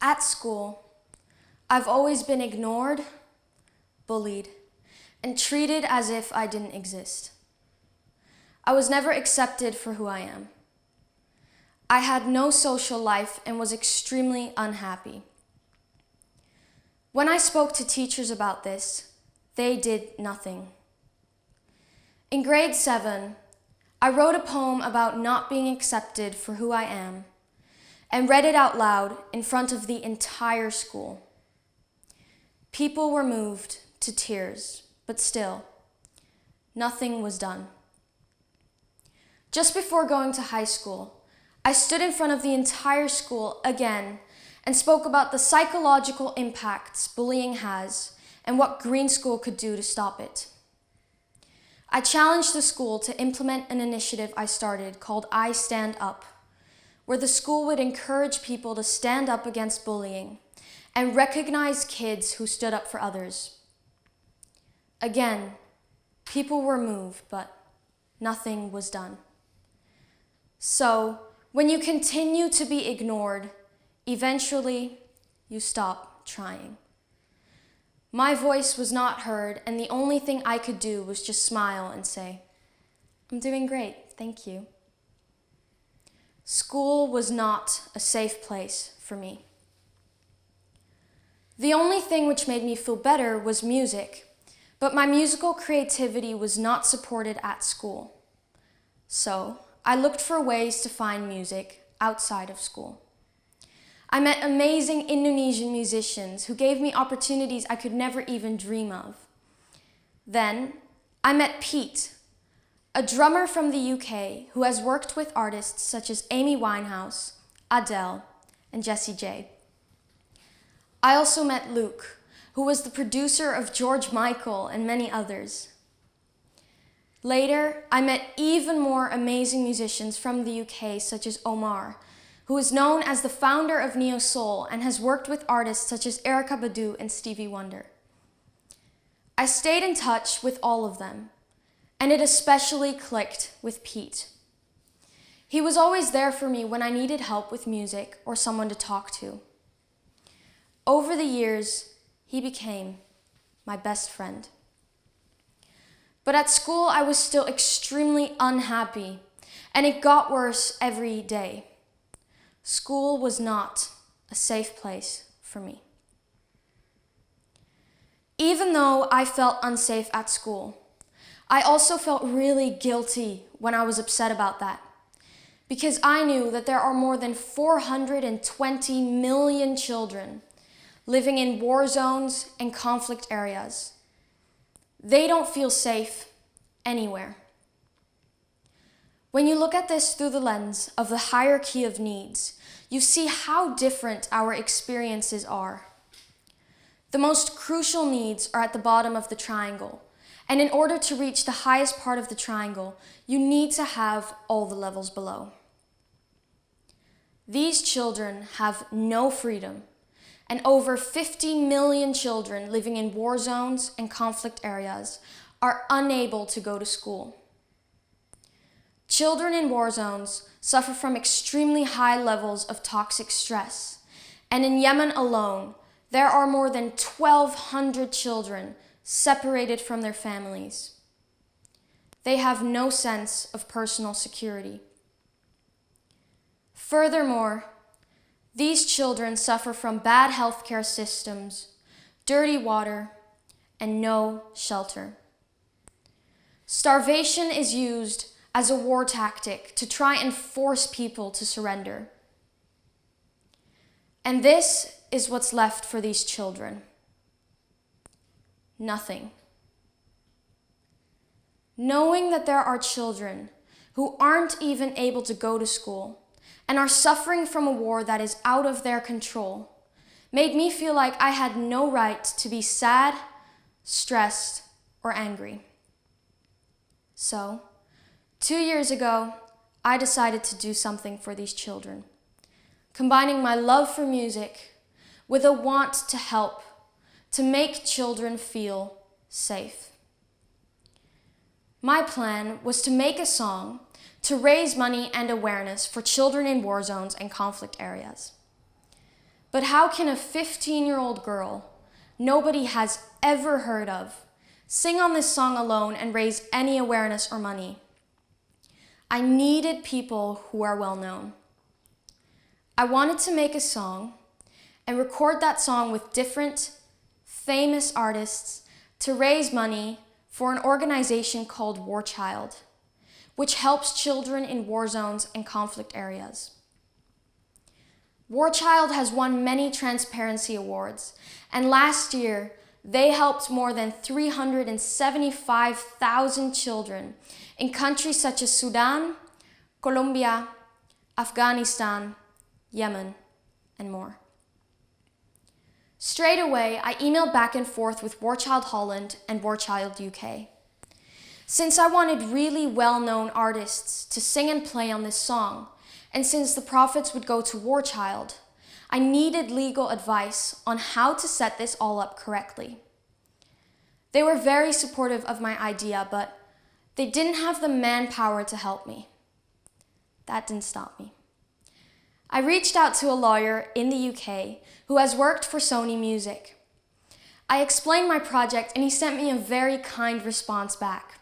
At school, I've always been ignored, bullied, and treated as if I didn't exist. I was never accepted for who I am. I had no social life and was extremely unhappy. When I spoke to teachers about this, they did nothing. In grade 7, I wrote a poem about not being accepted for who I am and read it out loud in front of the entire school. People were moved to tears, but still, nothing was done. Just before going to high school, I stood in front of the entire school again and spoke about the psychological impacts bullying has and what Greenstone could do to stop it. I challenged the school to implement an initiative I started called I Stand Up, where the school would encourage people to stand up against bullying and recognize kids who stood up for others. Again, people were moved, but nothing was done. So, when you continue to be ignored, eventually you stop trying. My voice was not heard, and the only thing I could do was just smile and say, "I'm doing great, thank you." School was not a safe place for me. The only thing which made me feel better was music, but my musical creativity was not supported at school. So, I looked for ways to find music outside of school. I met amazing Indonesian musicians who gave me opportunities I could never even dream of. Then, I met Pete, a drummer from the UK who has worked with artists such as Amy Winehouse, Adele, and Jessie J. I also met Luke, who was the producer of George Michael and many others. Later, I met even more amazing musicians from the UK such as Omar, who is known as the founder of Neo Soul and has worked with artists such as Erykah Badu and Stevie Wonder. I stayed in touch with all of them, and it especially clicked with Pete. He was always there for me when I needed help with music or someone to talk to. Over the years, he became my best friend. But at school, I was still extremely unhappy, and it got worse every day. School was not a safe place for me. Even though I felt unsafe at school, I also felt really guilty when I was upset about that, because I knew that there are more than 420 million children living in war zones and conflict areas. They don't feel safe anywhere. When you look at this through the lens of the hierarchy of needs, you see how different our experiences are. The most crucial needs are at the bottom of the triangle, and in order to reach the highest part of the triangle, you need to have all the levels below. These children have no freedom, and over 50 million children living in war zones and conflict areas are unable to go to school. Children in war zones suffer from extremely high levels of toxic stress, and in Yemen alone, there are more than 1,200 children separated from their families. They have no sense of personal security. Furthermore, these children suffer from bad healthcare systems, dirty water, and no shelter. Starvation is used as a war tactic to try and force people to surrender. And this is what's left for these children. Nothing. Knowing that there are children who aren't even able to go to school and are suffering from a war that is out of their control made me feel like I had no right to be sad, stressed, or angry. So, 2 years ago, I decided to do something for these children, combining my love for music with a want to help, to make children feel safe. My plan was to make a song to raise money and awareness for children in war zones and conflict areas. But how can a 15-year-old girl nobody has ever heard of sing on this song alone and raise any awareness or money? I needed people who are well known. I wanted to make a song and record that song with different famous artists to raise money for an organization called War Child, which helps children in war zones and conflict areas. War Child has won many transparency awards, and last year they helped more than 375,000 children in countries such as Sudan, Colombia, Afghanistan, Yemen, and more. Straight away, I emailed back and forth with War Child Holland and War Child UK. Since I wanted really well-known artists to sing and play on this song, and since the profits would go to War Child, I needed legal advice on how to set this all up correctly. They were very supportive of my idea, but they didn't have the manpower to help me. That didn't stop me. I reached out to a lawyer in the UK who has worked for Sony Music. I explained my project and he sent me a very kind response back.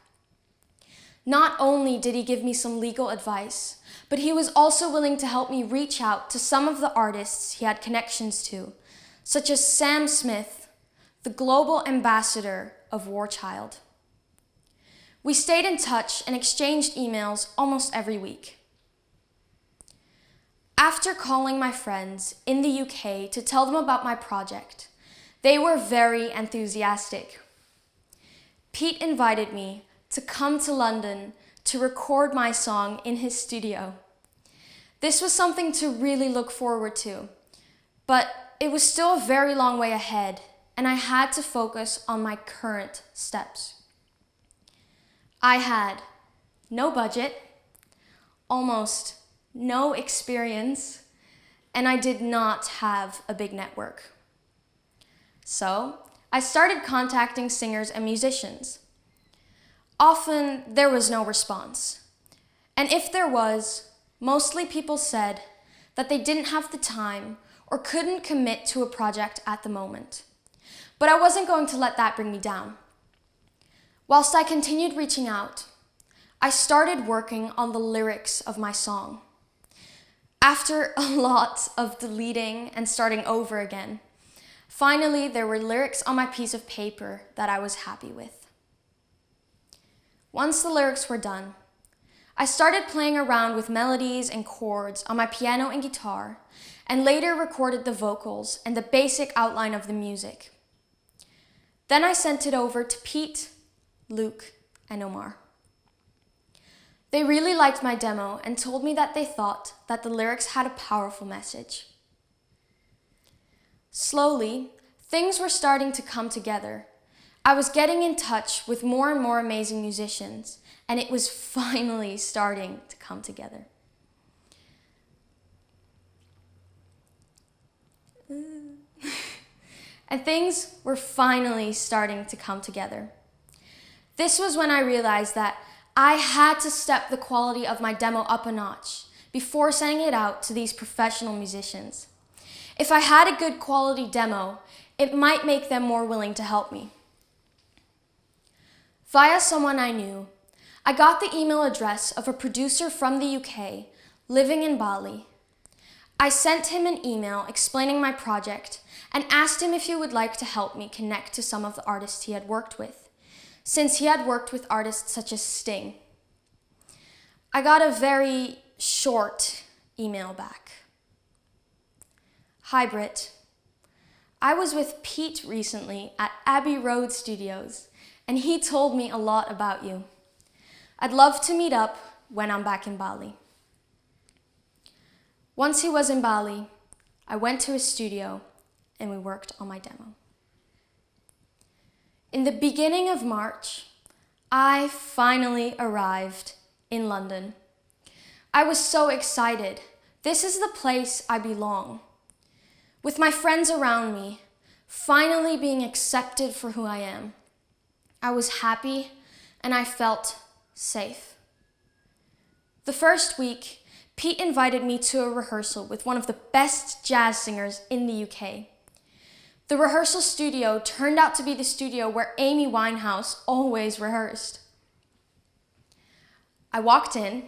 Not only did he give me some legal advice, but he was also willing to help me reach out to some of the artists he had connections to, such as Sam Smith, the global ambassador of War Child. We stayed in touch and exchanged emails almost every week. After calling my friends in the UK to tell them about my project, they were very enthusiastic. Pete invited me to come to London to record my song in his studio. This was something to really look forward to, but it was still a very long way ahead, and I had to focus on my current steps. I had no budget, almost no experience, and I did not have a big network. So I started contacting singers and musicians. Often there was no response, and if there was, mostly people said that they didn't have the time or couldn't commit to a project at the moment. But I wasn't going to let that bring me down. Whilst I continued reaching out, I started working on the lyrics of my song. After a lot of deleting and starting over again, finally there were lyrics on my piece of paper that I was happy with. Once the lyrics were done, I started playing around with melodies and chords on my piano and guitar, and later recorded the vocals and the basic outline of the music. Then I sent it over to Pete, Luke, and Omar. They really liked my demo and told me that they thought that the lyrics had a powerful message. Slowly, things were starting to come together. I was getting in touch with more and more amazing musicians, and it was finally starting to come together. And things were finally starting to come together. This was when I realized that I had to step the quality of my demo up a notch before sending it out to these professional musicians. If I had a good quality demo, it might make them more willing to help me. Via someone I knew, I got the email address of a producer from the UK living in Bali. I sent him an email explaining my project and asked him if he would like to help me connect to some of the artists he had worked with, since he had worked with artists such as Sting. I got a very short email back. Hi Britt. I was with Pete recently at Abbey Road Studios, and he told me a lot about you. I'd love to meet up when I'm back in Bali. Once he was in Bali, I went to his studio and we worked on my demo. In the beginning of March, I finally arrived in London. I was so excited. This is the place I belong. With my friends around me, finally being accepted for who I am. I was happy and I felt safe. The first week, Pete invited me to a rehearsal with one of the best jazz singers in the UK. The rehearsal studio turned out to be the studio where Amy Winehouse always rehearsed. I walked in,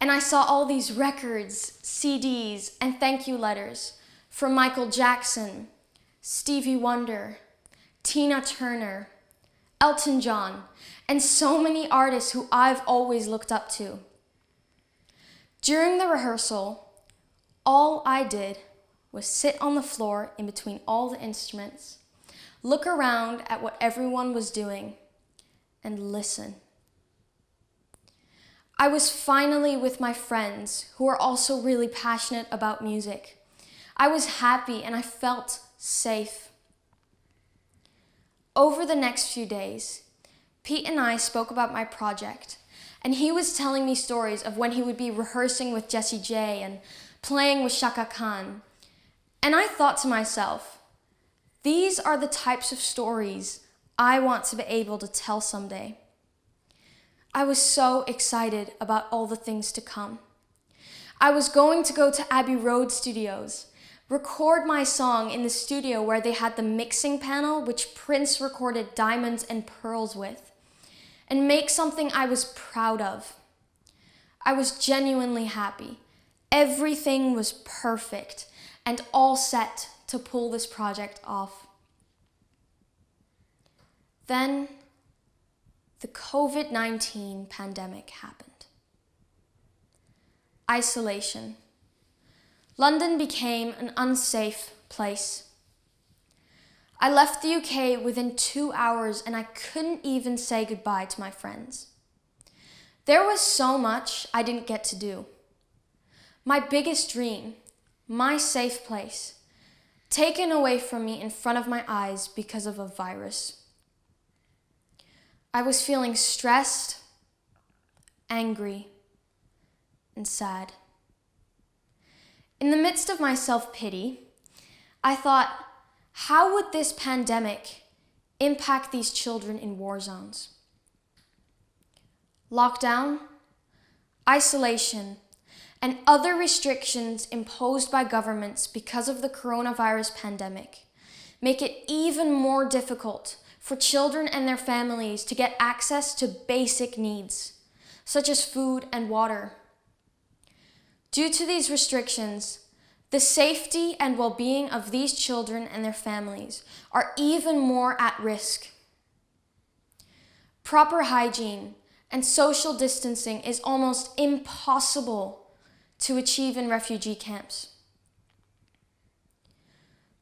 and I saw all these records, CDs, and thank you letters from Michael Jackson, Stevie Wonder, Tina Turner, Elton John, and so many artists who I've always looked up to. During the rehearsal, all I did was sit on the floor in between all the instruments, look around at what everyone was doing, and listen. I was finally with my friends who are also really passionate about music. I was happy and I felt safe. Over the next few days, Pete and I spoke about my project, and he was telling me stories of when he would be rehearsing with Jessie J and playing with Shaka Khan. And I thought to myself, these are the types of stories I want to be able to tell someday. I was so excited about all the things to come. I was going to go to Abbey Road Studios, record my song in the studio where they had the mixing panel which Prince recorded Diamonds and Pearls with, and make something I was proud of. I was genuinely happy. Everything was perfect and all set to pull this project off. Then the COVID-19 pandemic happened. Isolation. London became an unsafe place. I left the UK within 2 hours and I couldn't even say goodbye to my friends. There was so much I didn't get to do. My biggest dream, my safe place, taken away from me in front of my eyes because of a virus. I was feeling stressed, angry, and sad. In the midst of my self-pity, I thought, how would this pandemic impact these children in war zones? Lockdown, isolation, and other restrictions imposed by governments because of the coronavirus pandemic make it even more difficult for children and their families to get access to basic needs, such as food and water. Due to these restrictions, the safety and well-being of these children and their families are even more at risk. Proper hygiene and social distancing is almost impossible to achieve in refugee camps.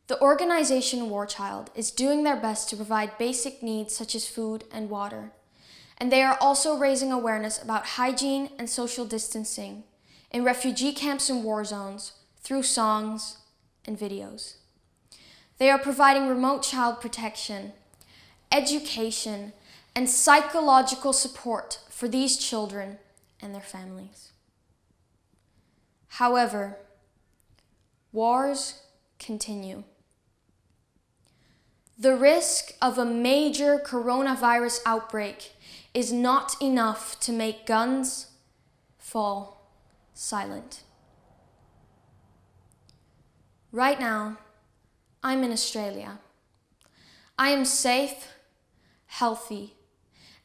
The organization War Child is doing their best to provide basic needs such as food and water, and they are also raising awareness about hygiene and social distancing in refugee camps and war zones through songs and videos. They are providing remote child protection, education, and psychological support for these children and their families. However, wars continue. The risk of a major coronavirus outbreak is not enough to make guns fall silent. Right now, I'm in Australia. I am safe, healthy,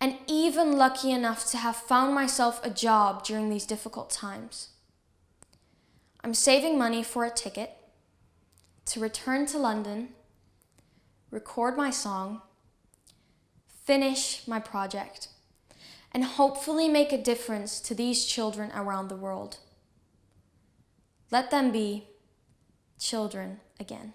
and even lucky enough to have found myself a job during these difficult times. I'm saving money for a ticket to return to London, record my song, finish my project, and hopefully make a difference to these children around the world. Let them be children again.